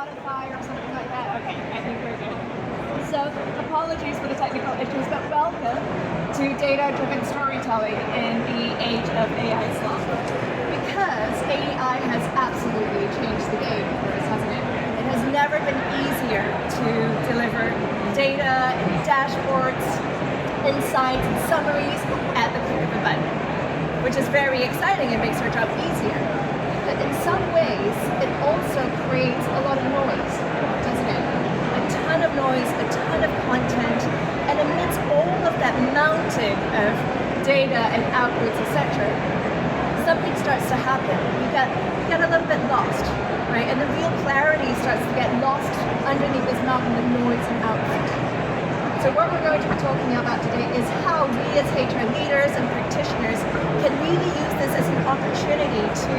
Spotify or something like that? Okay, I think we're good. So apologies for the technical issues, but welcome to data-driven storytelling in the age of AI slop. Because AI has absolutely changed the game for us, hasn't it? It has never been easier to deliver data and dashboards, insights and summaries at the click of a button, which is very exciting and makes our job easier. But in some ways, it also creates a lot of noise, doesn't it? A ton of noise, a ton of content, and amidst all of that mounting of data and outputs, etc., something starts to happen. You get a little bit lost, right? And the real clarity starts to get lost underneath this mountain of noise and output. So what we're going to be talking about today is how we as HR leaders and practitioners can really use this as an opportunity to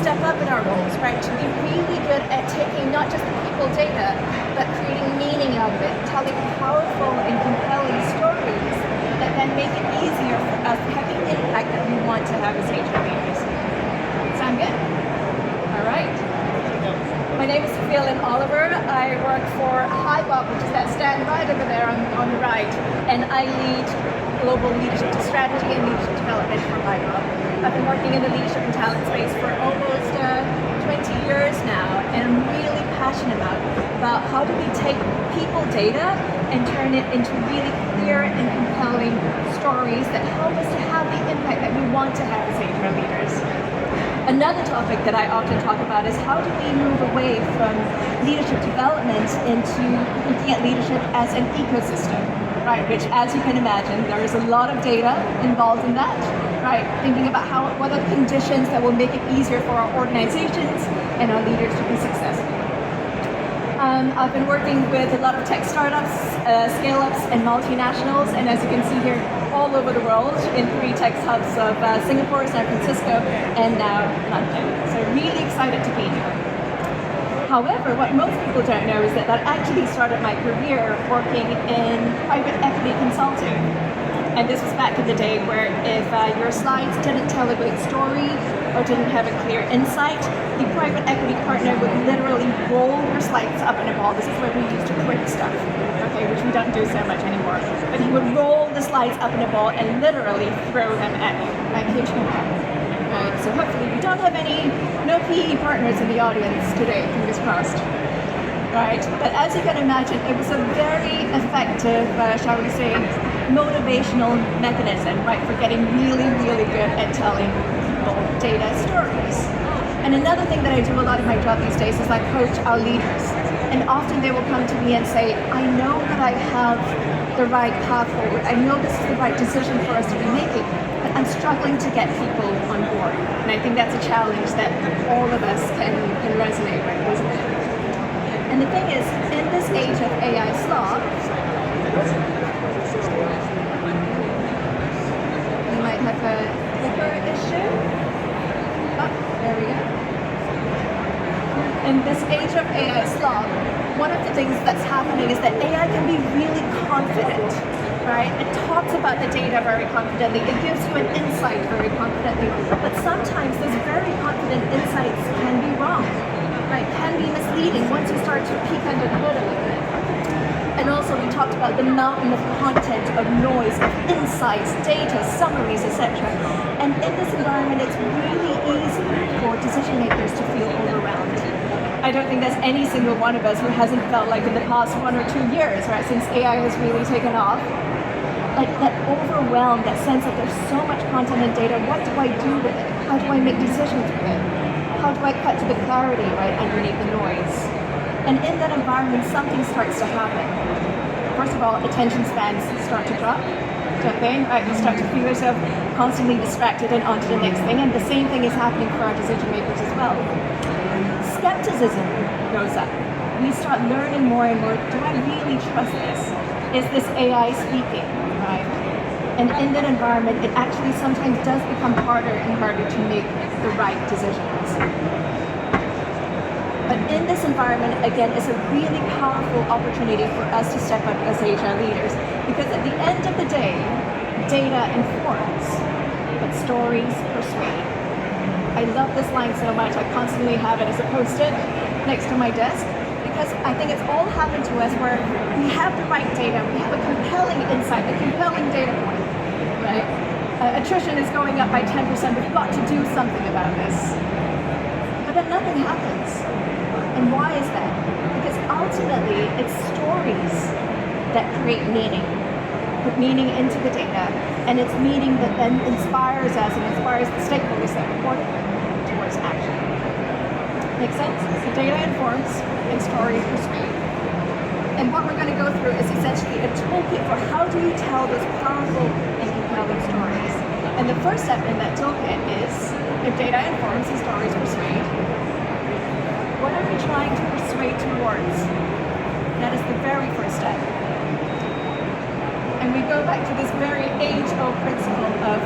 step up in our roles, right? To be really good at taking not just the people data, but creating meaning out of it, telling powerful and compelling stories that then make it easier for us to have the impact that we want to have as HR leaders. Sound good? All right. My name is Sophia Lynn Oliver. I work for HiBob, which is that stand right over there on the right, and I lead global leadership strategy and leadership development for HiBob. I've been working in the leadership and talent space for almost 20 years now, and I'm really passionate about how do we take people data and turn it into really clear and compelling stories that help us to have the impact that we want to have as HR leaders. Another topic that I often talk about is how do we move away from leadership development into looking at leadership as an ecosystem, right? Which, as you can imagine, there is a lot of data involved in that, right? Thinking about what are the conditions that will make it easier for our organizations and our leaders to be successful. I've been working with a lot of tech startups, scale-ups, and multinationals, and as you can see here, all over the world in 3 tech hubs of Singapore, San Francisco, and now London. So really excited to be here. However, what most people don't know is that I actually started my career working in private equity consulting. And this was back in the day where if your slides didn't tell a great story or didn't have a clear insight, the private equity partner would literally roll your slides up in a ball. This is where we used to print stuff, okay, which we don't do so much anymore. But he would roll the slides up in a ball and literally throw them at you. I kid you not. Right, so hopefully we don't have no PE partners in the audience today, fingers crossed. Right, but as you can imagine, it was a very effective, shall we say, motivational mechanism, right, for getting really, really good at telling people data stories. And another thing that I do a lot in my job these days is I coach our leaders. And often they will come to me and say, I know that I have the right path forward. I know this is the right decision for us to be making, but I'm struggling to get people on board. And I think that's a challenge that all of us can resonate with, isn't it? And the thing is, in this age of AI slop, we might have a clicker issue. Oh, there we go. In this age of AI slop, one of the things that's happening is that AI can be really confident, right? It talks about the data very confidently. It gives you an insight very confidently. But sometimes those very confident insights can be wrong, right? Can be misleading once you start to peek under the hood a little bit. And also we talked about the mountain of content, of noise, of insights, data, summaries, etc. And in this environment, it's really easy for decision makers to feel overwhelmed. I don't think there's any single one of us who hasn't felt like in the past 1 or 2 years, right, since AI has really taken off, like that overwhelm, that sense that there's so much content and data, what do I do with it? How do I make decisions with it? How do I cut to the clarity, right, underneath the noise? And in that environment, something starts to happen. First of all, attention spans start to drop, don't they? Right? You start to feel yourself constantly distracted and onto the next thing, and the same thing is happening for our decision makers as well. Skepticism goes up. We start learning more and more, do I really trust this? Is this AI speaking, right? And in that environment, it actually sometimes does become harder and harder to make the right decisions. But in this environment, again, it's a really powerful opportunity for us to step up as HR leaders. Because at the end of the day, data informs, but stories persuade. I love this line so much. I constantly have it as a post-it next to my desk. because I think it's all happened to us where we have the right data, we have a compelling insight, a compelling data point, right? Attrition is going up by 10%, we've got to do something about this. But then nothing happens. And why is that? Because ultimately, it's stories that create meaning. Put meaning into the data, and it's meaning that then inspires us and inspires the stakeholders that report towards action. Make sense? So data informs and stories persuade. And what we're going to go through is essentially a toolkit for how do you tell those powerful and compelling stories. And the first step in that toolkit is, if data informs and stories persuade, what are we trying to persuade towards? That is the very first step. And we go back to this very age-old principle of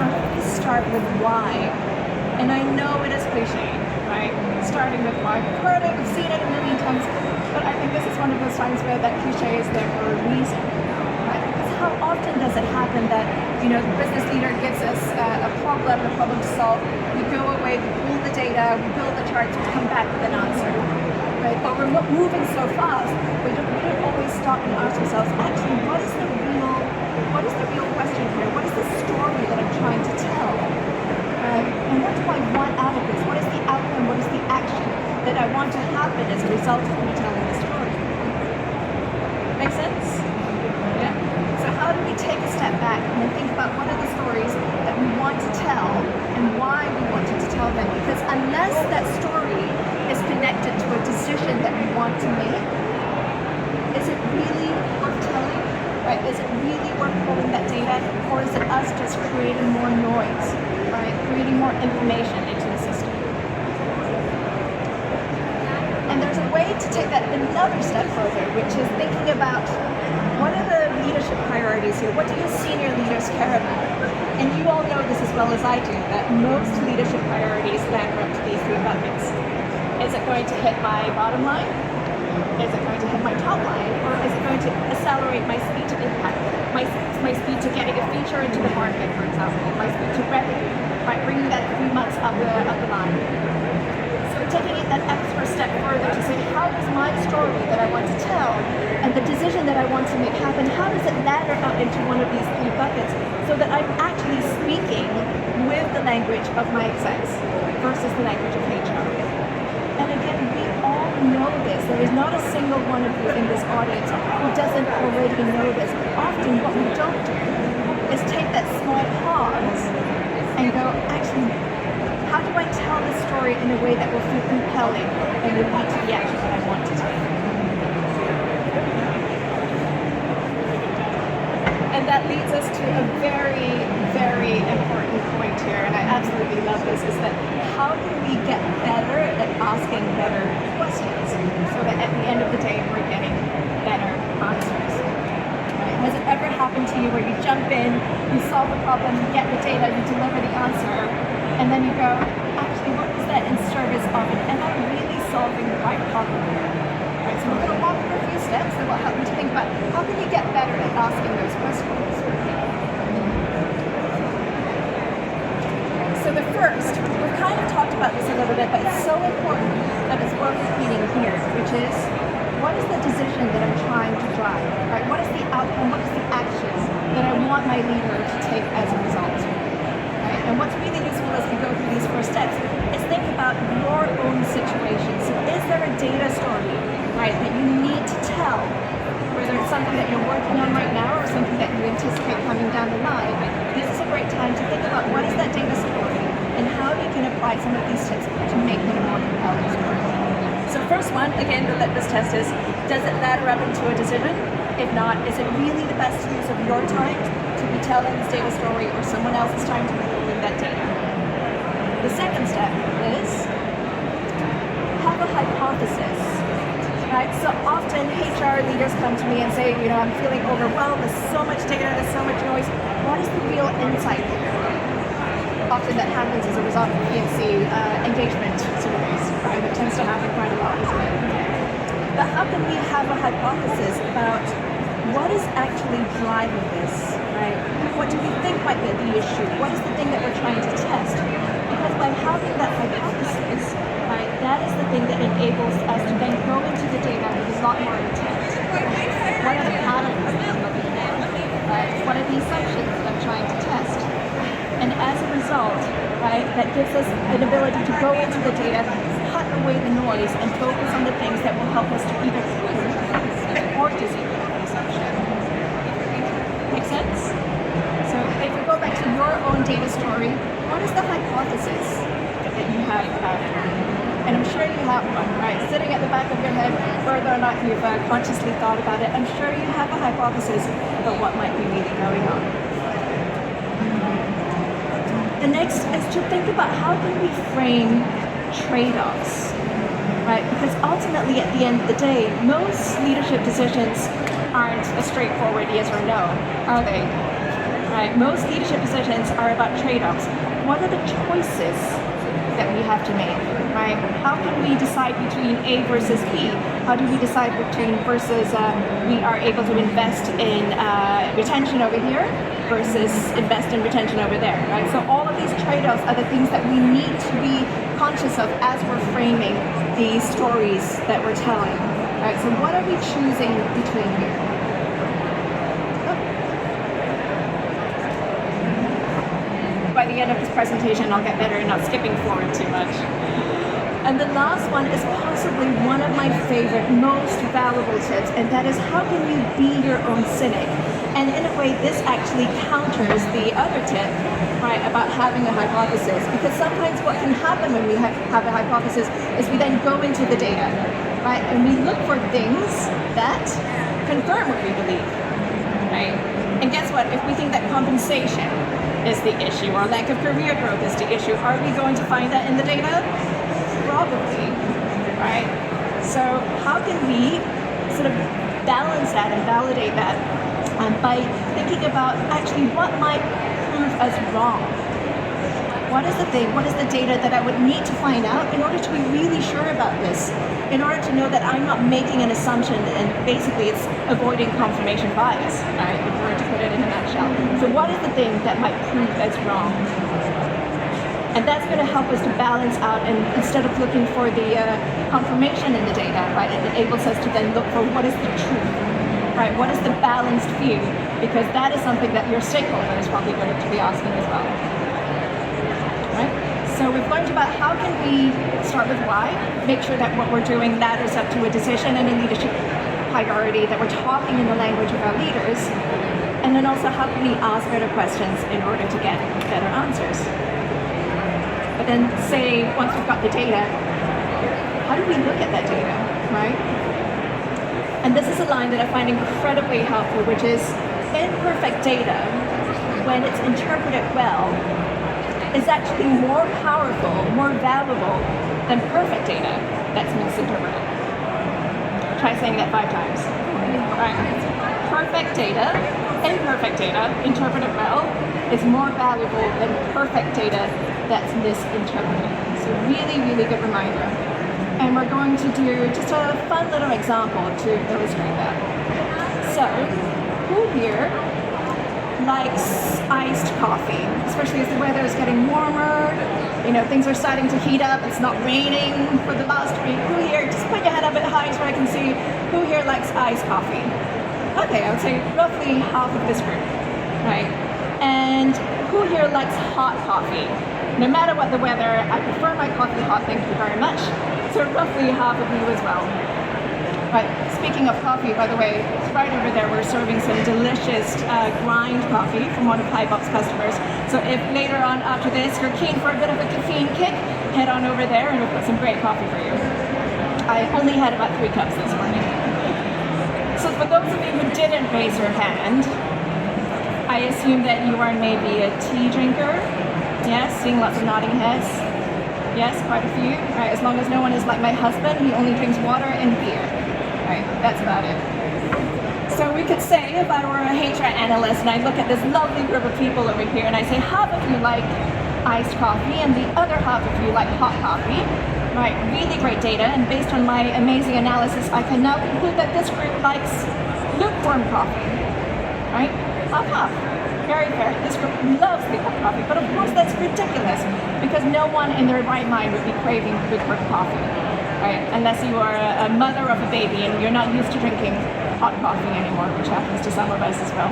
how do we start with why? And I know it is cliche, right? Starting with why. We've heard it, we've seen it a million times, but I think this is one of those times where that cliche is there for a reason, right? Because how often does it happen that, the business leader gives us a problem to solve, we go away, we pull the data, we build the charts, we come back with an answer, right? But we're moving so fast, we don't always stop and ask ourselves, actually, what is the real question here? What is the story that I'm trying to tell? And what do I want out of this? What is the outcome? What is the action that I want to happen as a result of me telling the story? Make sense? Yeah? So how do we take a step back and think about what are the stories that we want to tell and why we wanted to tell them? Because unless that story is connected to a decision that we want to make, is it really worth telling? Right? Is it really worth pulling that data, or is it us just creating more noise, right? Creating more information into the system? And there's a way to take that another step further, which is thinking about what are the leadership priorities here? What do your senior leaders care about? And you all know this as well as I do, that most leadership priorities ladder up to these three buckets. Is it going to hit my bottom line? Is it going to hit my top line, or is it going to accelerate my speed to impact, my speed to getting a feature into the market, for example, my speed to revenue, by bringing that 3 months up the line? So taking it that extra step further to say, how does my story that I want to tell and the decision that I want to make happen, how does it ladder up into one of these three buckets so that I'm actually speaking with the language of my execs versus the language of HR? And again, we all know this. There is not a single one of you in this audience who doesn't already know this. But often what we don't do is take that small pause and go, actually, how do I tell this story in a way that will feel compelling and will lead to the action that I want to take? And that leads us to a very, very important point here, and I absolutely love this, is that how can we get better at asking better questions so that at the end of the day we're getting better answers? Right? Has it ever happened to you where you jump in, you solve a problem, you get the data, you deliver the answer, and then you go, actually, what was that in service of it? Am I really solving the right problem here? Right, so we're going to walk through a few steps that will help you to think about how can you get better at asking those questions. So the first, we've kind of talked about this a little bit, but it's so important that it's worth repeating here, which is, what is the decision that I'm trying to drive? Right? What is the outcome? What is the action that I want my leader to take as a result? Right? And what's really useful as we go through these first steps is think about your own situation. So is there a data story, right, that you need to tell, whether it's something that you're working on right now or something that you anticipate coming down the line? This is a great time to think about what is that data story and how you can apply some of these tips to make it a more compelling story. So first one, again, the litmus test is, does it ladder up into a decision? If not, is it really the best use of your time to be telling this data story or someone else's time to be holding that data? The second step is have a hypothesis. Right? So often HR leaders come to me and say, I'm feeling overwhelmed, there's so much data, there's so much noise. What is the real insight here? Often that happens as a result of P&C engagement surveys, right? That tends to happen quite a lot, isn't it? But how can we have a hypothesis about what is actually driving this, right? What do we think might be the issue? What is the thing that we're trying to test? Because by having that hypothesis, right, that is the thing that enables us to then go into the data that gives us an ability to go into the data, cut away the noise, and focus on the things that will help us to either prove or disprove the assumption. Make sense? So if we go back to your own data story, what is the hypothesis that you have about it? And I'm sure you have one, right? Sitting at the back of your head, whether or not you've consciously thought about it, I'm sure you have a hypothesis about what might be really going on. The next is to think about how can we frame trade-offs, right? Because ultimately, at the end of the day, most leadership decisions aren't a straightforward yes or no, are they? Right? Most leadership decisions are about trade-offs. What are the choices that we have to make, right? How can we decide between A versus B? How do we decide between versus we are able to invest in retention over here versus invest in retention over there, right? So all of these trade-offs are the things that we need to be conscious of as we're framing the stories that we're telling, right? So what are we choosing between here? By the end of this presentation, I'll get better at not skipping forward too much. And the last one is possibly one of my favorite, most valuable tips, and that is how can you be your own cynic? And in a way, this actually counters the other tip, right, about having a hypothesis. Because sometimes what can happen when we have a hypothesis is we then go into the data, right, and we look for things that confirm what we believe, right? And guess what? If we think that compensation is the issue or lack of career growth is the issue, are we going to find that in the data? Probably, right? So how can we sort of balance that and validate that by thinking about actually what might prove us wrong? What is the thing, what is the data that I would need to find out in order to be really sure about this, in order to know that I'm not making an assumption and basically it's avoiding confirmation bias, right, if we were to put it in a nutshell. So what is the thing that might prove us wrong? And that's going to help us to balance out, and instead of looking for the confirmation in the data, right, it enables us to then look for what is the truth, right, what is the balanced view, because that is something that your stakeholder is probably going to be asking as well. Right? So we've learned about how can we start with why, make sure that what we're doing ladders up to a decision and a leadership priority, that we're talking in the language of our leaders, and then also how can we ask better questions in order to get better answers. But then say, once we've got the data, how do we look at that data, right? And this is a line that I find incredibly helpful, which is imperfect data, when it's interpreted well, is actually more powerful, more valuable than perfect data that's misinterpreted. Try saying that 5 times. Right. Perfect data, imperfect data, interpreted well, is more valuable than perfect data that's misinterpreted. So really, really good reminder. And we're going to do just a fun little example to illustrate that. So, who here likes iced coffee, especially as the weather is getting warmer, you know, things are starting to heat up, it's not raining for the last week. Who here, just put your hand up a bit high so I can see, who here likes iced coffee? Okay, I would say roughly half of this group, right? And who here likes hot coffee? No matter what the weather, I prefer my coffee hot, thank you very much. So roughly half of you as well. Right, speaking of coffee, by the way, right over there we're serving some delicious grind coffee from one of HiBob's customers. So if later on after this you're keen for a bit of a caffeine kick, head on over there and we'll put some great coffee for you. I only had about 3 cups this morning. So for those of you who didn't raise your hand, I assume that you are maybe a tea drinker. Yes, seeing lots of nodding heads. Yes, quite a few. Right, as long as no one is like my husband, he only drinks water and beer. Right, that's about it. So we could say, if I were a HR analyst and I look at this lovely group of people over here and I say half of you like iced coffee and the other half of you like hot coffee, right, really great data, and based on my amazing analysis, I can now conclude that this group likes lukewarm coffee, right? Half. Very fair. This group loves lukewarm coffee, but of course that's ridiculous because no one in their right mind would be craving lukewarm coffee. Right, unless you are a mother of a baby and you're not used to drinking hot coffee anymore, which happens to some of us as well.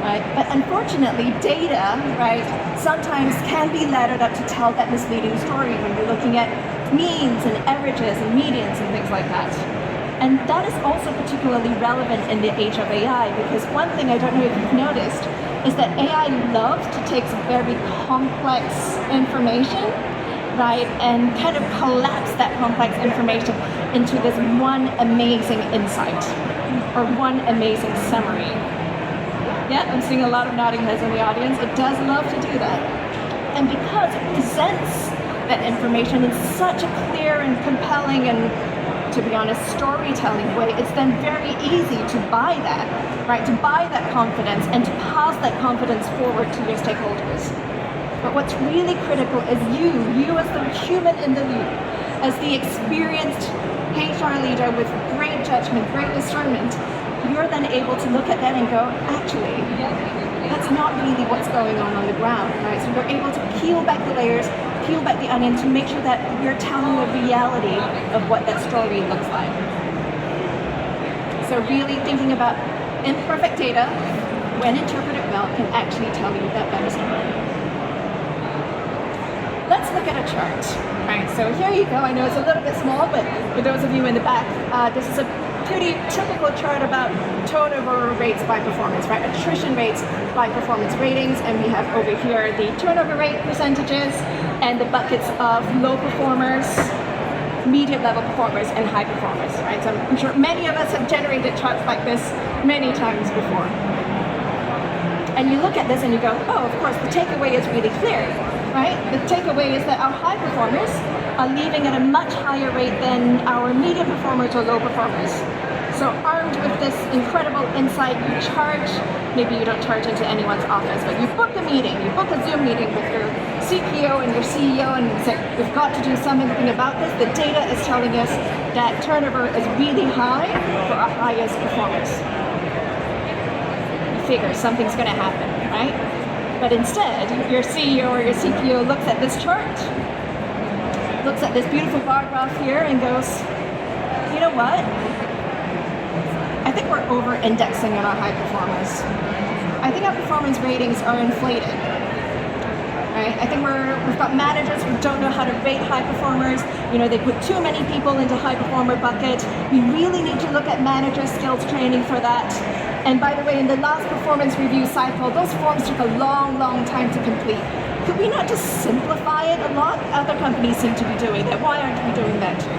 right? But unfortunately, data, right, sometimes can be laddered up to tell that misleading story when you're looking at means and averages and medians and things like that. And that is also particularly relevant in the age of AI, because one thing I don't know if you've noticed is that AI loves to take some very complex information, right, and kind of collapse that complex information into this one amazing insight or one amazing summary. Yeah, I'm seeing a lot of nodding heads in the audience. It does love to do that. And because it presents that information in such a clear and compelling and, to be honest, storytelling way, it's then very easy to buy that, right? To buy that confidence and to pass that confidence forward to your stakeholders. But what's really critical is you as the human in the loop, as the experienced HR leader with great judgment, great discernment, you're then able to look at that and go, actually, that's not really what's going on the ground, right? So you're able to peel back the layers, peel back the onion to make sure that you're telling the reality of what that story looks like. So really thinking about imperfect data, when interpreted well, can actually tell you that better story. Let's look at a chart. Right, so here you go. I know it's a little bit small, but for those of you in the back, this is a pretty typical chart about turnover rates by performance, right? Attrition rates by performance ratings, and we have over here the turnover rate percentages and the buckets of low performers, medium level performers, and high performers, right? So I'm sure many of us have generated charts like this many times before. And you look at this and you go, oh, of course, the takeaway is really clear, right? The takeaway is that our high performers are leaving at a much higher rate than our medium performers or low performers. So armed with this incredible insight, you charge, maybe you don't charge into anyone's office, but you book a meeting, you book a Zoom meeting with your CPO and your CEO and you say, we've got to do something about this. The data is telling us that turnover is really high for our highest performers. You figure something's gonna happen, right? But instead, your CEO or your CPO looks at this chart, looks at this beautiful bar graph here and goes, you know what? I think we're over-indexing on our high performers. I think our performance ratings are inflated. Right? I think we've got managers who don't know how to rate high performers. You know, they put too many people into high performer bucket. We really need to look at manager skills training for that. And by the way, in the last performance review cycle, those forms took a long, long time to complete. Could we not just simplify it a lot? Other companies seem to be doing that. Why aren't we doing that too?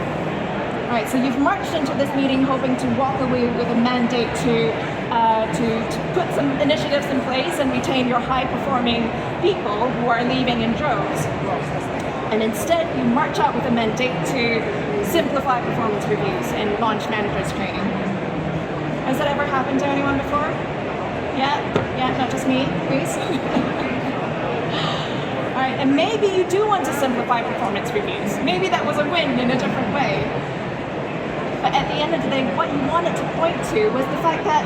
All right, so you've marched into this meeting hoping to walk away with a mandate to put some initiatives in place and retain your high-performing people who are leaving in droves. And instead, you march out with a mandate to simplify performance reviews and launch managers training. Has that ever happened to anyone before? Yeah, not just me, please. All right, and maybe you do want to simplify performance reviews. Maybe that was a win in a different way. But at the end of the day, what you wanted to point to was the fact that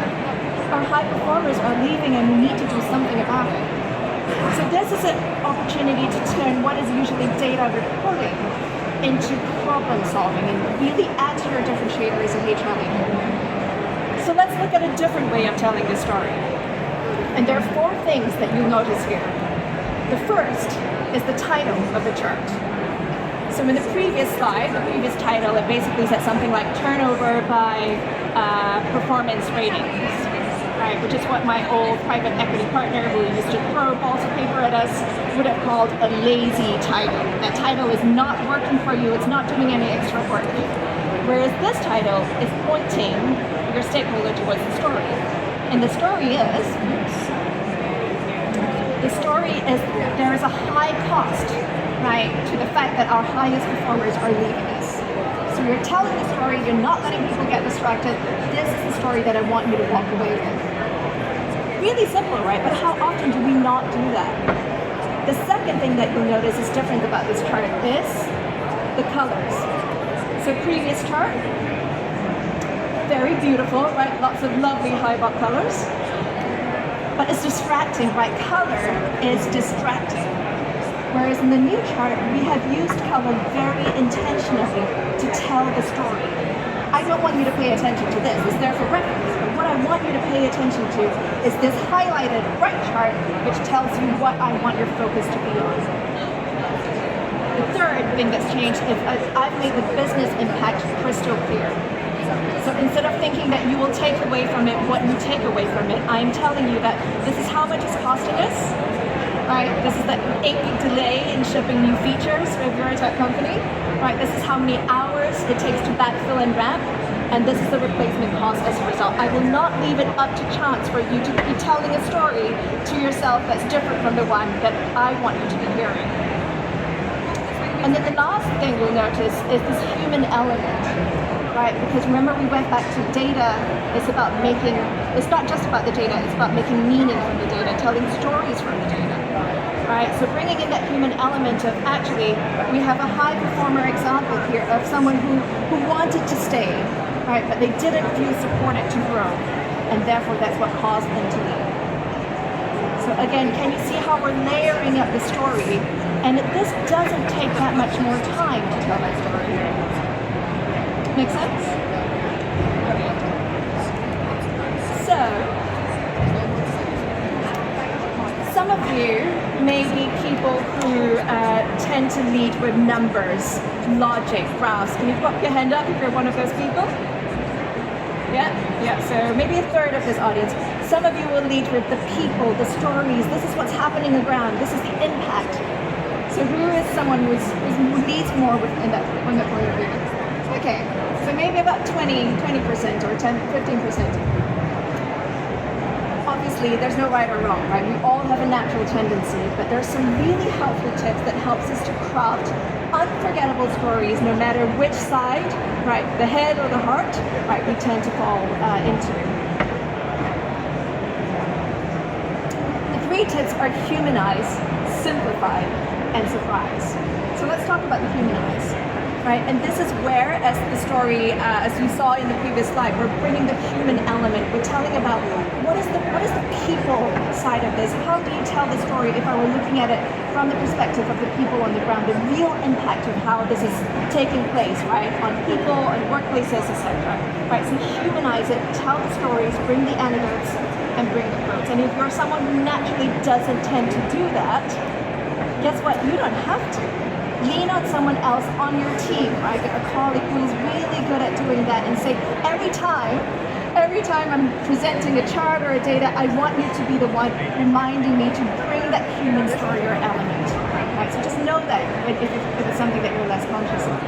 our high performers are leaving and we need to do something about it. So this is an opportunity to turn what is usually data reporting into problem solving and really add to your differentiator as a HR leader. So let's look at a different way of telling this story. And there are 4 things that you'll notice here. The first is the title of the chart. So in the previous slide, the previous title, it basically said something like turnover by performance ratings, right? Which is what my old private equity partner who used to throw balls of paper at us would have called a lazy title. That title is not working for you, it's not doing any extra work. Whereas this title is pointing your stakeholder towards the story. And the story is there is a high cost, right, to the fact that our highest performers are leaving us. So you're telling the story, you're not letting people get distracted. This is the story that I want you to walk away with. Really simple, right? But how often do we not do that? The second thing that you'll notice is different about this chart is the colors. So previous chart, very beautiful, right? Lots of lovely highball colors. But it's distracting, right? Color is distracting. Whereas in the new chart, we have used color very intentionally to tell the story. I I don't want you to pay attention to this. It's there for reference. But what I want you to pay attention to is this highlighted bright chart, which tells you what I want your focus to be on. The third thing that's changed is I've made the business impact crystal clear. So instead of thinking that you will take away from it what you take away from it, I'm telling you that this is how much it's costing us. Right? This is the 8-week delay in shipping new features if you're a tech company. Right? This is how many hours it takes to backfill and ramp, and this is the replacement cost as a result. I will not leave it up to chance for you to be telling a story to yourself that's different from the one that I want you to be hearing. And then the last thing you'll notice is this human element. Right? Because remember, we went back to data. It's not just about the data, it's about making meaning from the data, telling stories from the data. Right? So bringing in that human element of actually, we have a high performer example here of someone who wanted to stay, right? But they didn't feel supported to grow. And therefore, that's what caused them to leave. So again, can you see how we're layering up the story? And this doesn't take that much more time to tell that story. Make sense? So, some of you may be people who tend to lead with numbers, logic, graphs. Can you pop your hand up if you're one of those people? Yeah? So maybe a third of this audience. Some of you will lead with the people, the stories. This is what's happening on the ground. This is the impact. So who is someone who leads more on that point of view? Okay, so maybe about 20% or 15%. Obviously, there's no right or wrong, right? We all have a natural tendency, but there's some really helpful tips that helps us to craft unforgettable stories, no matter which side, right, the head or the heart, right, we tend to fall into. The 3 tips are humanize, simplify, and surprise. So let's talk about the humanize. Right, and this is where, as the story, as you saw in the previous slide, we're bringing the human element. We're telling about what is the people side of this. How do you tell the story if I were looking at it from the perspective of the people on the ground, the real impact of how this is taking place, right, on people, on workplaces, etc. Right, so humanize it, tell the stories, bring the anecdotes, and bring the quotes. And if you're someone who naturally doesn't tend to do that, guess what? You don't have to. Lean on someone else on your team, right? A colleague who is really good at doing that, and say, every time I'm presenting a chart or a data, I want you to be the one reminding me to bring that human story or element. Right? So just know that if it's something that you're less conscious of.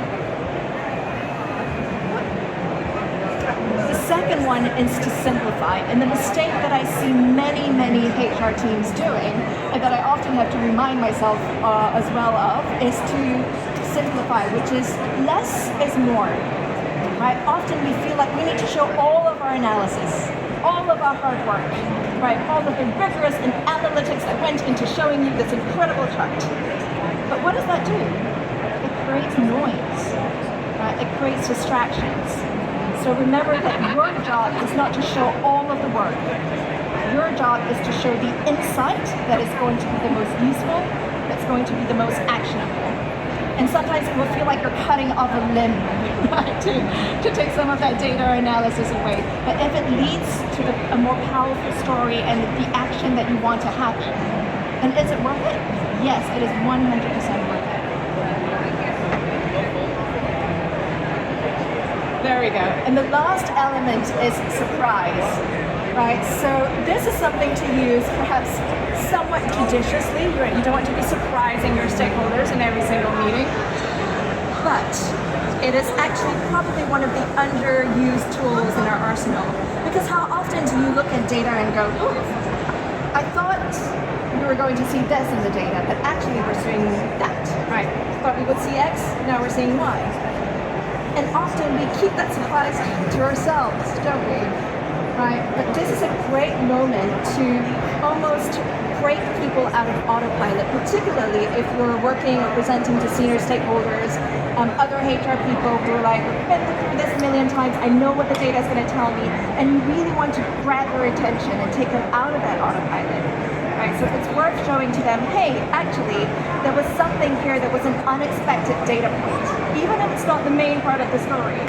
The second one is to simplify, and the mistake that I see many HR teams doing, and that I often have to remind myself as well of, is to simplify, which is less is more. Right? Often we feel like we need to show all of our analysis, all of our hard work, right? All of the rigorous and analytics that went into showing you this incredible chart. But what does that do? It creates noise, right? It creates distractions. So remember that your job is not to show all of the work. Your job is to show the insight that is going to be the most useful, that's going to be the most actionable. And sometimes it will feel like you're cutting off a limb, right, to take some of that data analysis away. But if it leads to a more powerful story and the action that you want to happen, and is it worth it? Yes, it is 100% worth it. There we go. And the last element is surprise, right? So this is something to use perhaps somewhat judiciously. You don't want to be surprising your stakeholders in every single meeting, but it is actually probably one of the underused tools in our arsenal. Because how often do you look at data and go, oh, I thought we were going to see this in the data, but actually we're seeing that, right? Thought we would see X, now we're seeing Y. And often we keep that surprise to ourselves, don't we? Right? But this is a great moment to almost break people out of autopilot, particularly if you're working or presenting to senior stakeholders, other HR people who are like, we've been through this a million times, I know what the data is going to tell me, and you really want to grab their attention and take them out of that autopilot. Right? So it's worth showing to them, hey, actually, there was something here that was an unexpected data point. Even if it's not the main part of the story,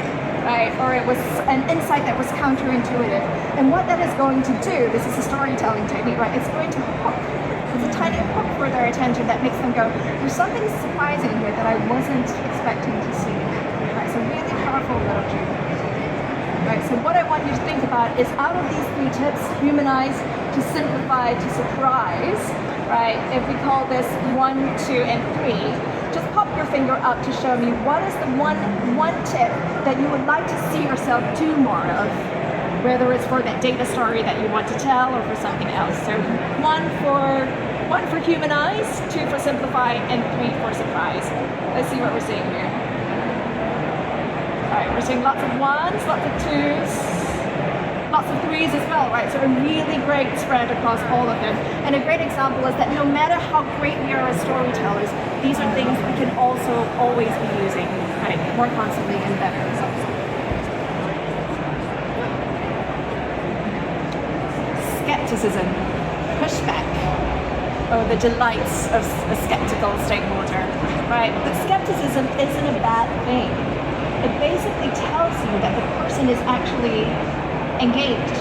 right? Or it was an insight that was counterintuitive. And what that is going to do, this is a storytelling technique, right? It's going to hook. It's a tiny hook for their attention that makes them go, there's something surprising here that I wasn't expecting to see. Right? So really powerful little trick. Right, so what I want you to think about is out of these 3 tips, humanize, to simplify, to surprise, right? If we call this 1, 2, and 3, just pop your finger up to show me what is the one tip that you would like to see yourself do more of, whether it's for that data story that you want to tell or for something else. So 1 for humanize, 2 for simplify, and 3 for surprise. Let's see what we're seeing here. Right, we're seeing lots of 1s, lots of 2s, lots of 3s as well, right? So a really great spread across all of them. And a great example is that no matter how great we are as storytellers, these are things we can also always be using, right, more constantly and better. Skepticism, pushback, the delights of a skeptical stakeholder, right? But skepticism isn't a bad thing. It basically tells you that the person is actually engaged,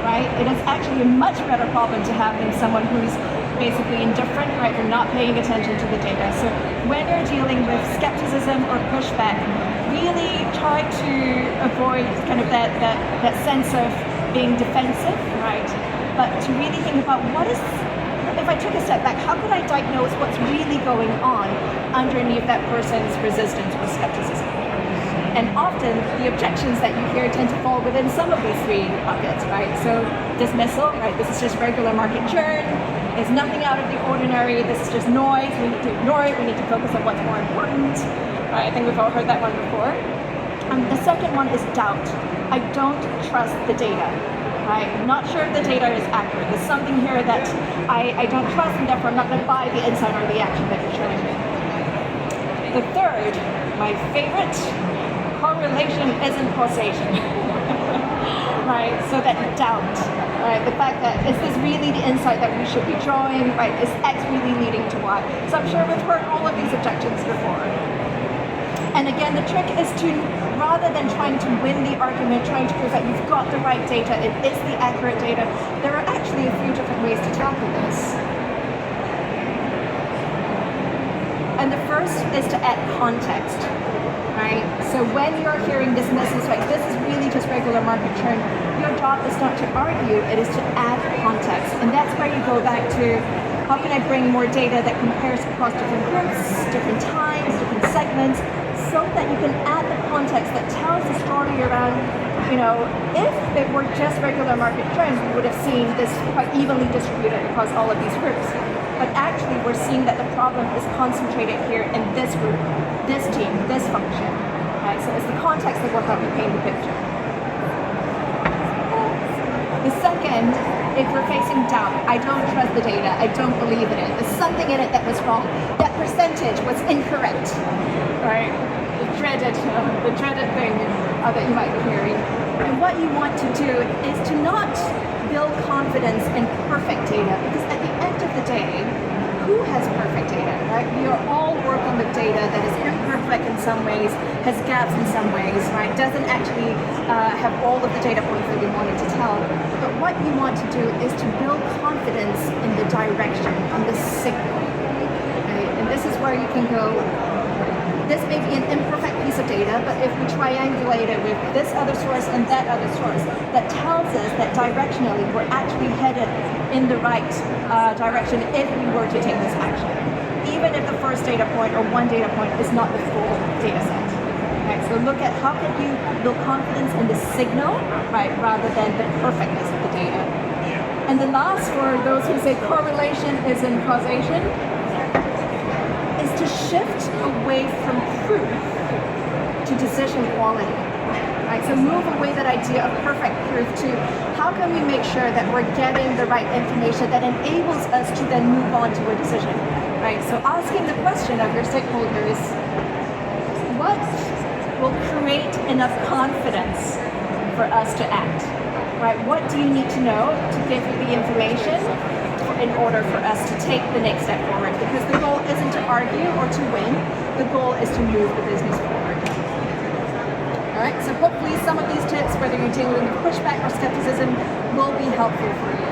right? It is actually a much better problem to have than someone who's basically indifferent, right? They're not paying attention to the data. So when you're dealing with skepticism or pushback, really try to avoid kind of that sense of being defensive, right? But to really think about if I took a step back, how could I diagnose what's really going on underneath that person's resistance or skepticism? And often the objections that you hear tend to fall within some of these 3 buckets, right? So dismissal, right? This is just regular market churn. It's nothing out of the ordinary. This is just noise. We need to ignore it. We need to focus on what's more important. Right? I think we've all heard that one before. The second one is doubt. I don't trust the data. Right? I'm not sure if the data is accurate. There's something here that I don't trust, and therefore I'm not going to buy the insight or the action that you're showing me. The third, my favorite, correlation isn't causation. Right? So that doubt, right? The fact that is this really the insight that we should be drawing, right? Is X really leading to Y? So I'm sure we've heard all of these objections before. And again, the trick is to, rather than trying to win the argument, trying to prove that you've got the right data, it is the accurate data, there are actually a few different ways to tackle this. And the first is to add context, right? So when you're hearing dismissals like this is really just regular market churn, your job is not to argue, it is to add context. And that's where you go back to, how can I bring more data that compares across different groups, different times, different segments, so that you can add the context that tells the story around, if it were just regular market trends, we would have seen this quite evenly distributed across all of these groups. But actually, we're seeing that the problem is concentrated here in this group, this team, this function. Right? So it's the context that will help you paint the picture. The second, if we're facing doubt, I don't trust the data, I don't believe in it, there's something in it that was wrong, that percentage was incorrect, right? The dreaded thing that you might be hearing. And what you want to do is to not build confidence in perfect data, because at the end of the day, who has perfect data, right? We are all working with data that is imperfect in some ways, has gaps in some ways, right? Doesn't actually have all of the data points that we wanted to tell. But what you want to do is to build confidence in the direction, in the signal, right? And this is where you can go, this may be an imperfect piece of data, but if we triangulate it with this other source and that other source, that tells us that directionally we're actually headed in the right direction if we were to take this action. Even if the first data point or one data point is not the full data set. Right? So look at how can you build confidence in the signal, right, rather than the perfectness of the data. And the last, for those who say correlation isn't causation, is to shift away from proof to decision quality. Right? So move away that idea of perfect proof to how can we make sure that we're getting the right information that enables us to then move on to a decision. Right? So asking the question of your stakeholders, what will create enough confidence for us to act? Right? What do you need to know to give you the information in order for us to take the next step forward? Because the goal isn't to argue or to win, the goal is to move the business forward. All right, so hopefully hopefully some of these tips, whether you're dealing with pushback or skepticism, will be helpful for you.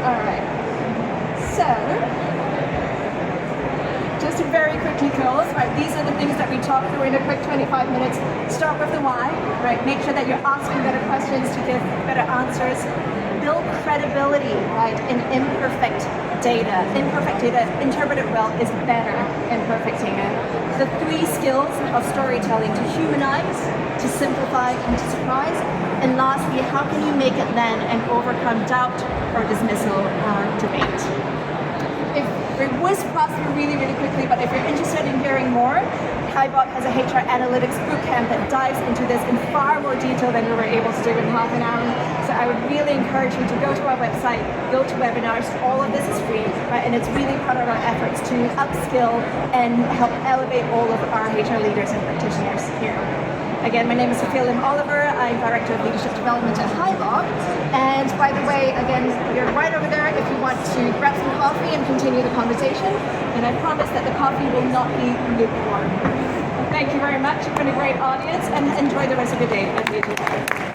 Alright, so just to very quickly close, right, these are the things that we talk through in a quick 25 minutes. Start with the why, right, make sure that you're asking better questions to give better answers. Build credibility, right, in imperfect data. Imperfect data, interpreted well, is better than perfect data. The 3 skills of storytelling: to humanize, to simplify, and to surprise. And lastly, how can you make it then and overcome doubt or dismissal or debate? If we whiz past through really, really quickly, but if you're interested in hearing more, HiBot has a HR Analytics Bootcamp that dives into this in far more detail than we were able to do in half an hour. So I would really encourage you to go to our website, go to webinars. All of this is free, right? And it's really part of our efforts to upskill and help elevate all of our HR leaders and practitioners here. Again, my name is Sophia Lim Oliver. I'm Director of Leadership Development at HiBot. And by the way, again, you're right over there if you want to grab some coffee and continue the conversation. And I promise that the coffee will not be lukewarm. Thank you very much. You've been a great audience, and enjoy the rest of your day.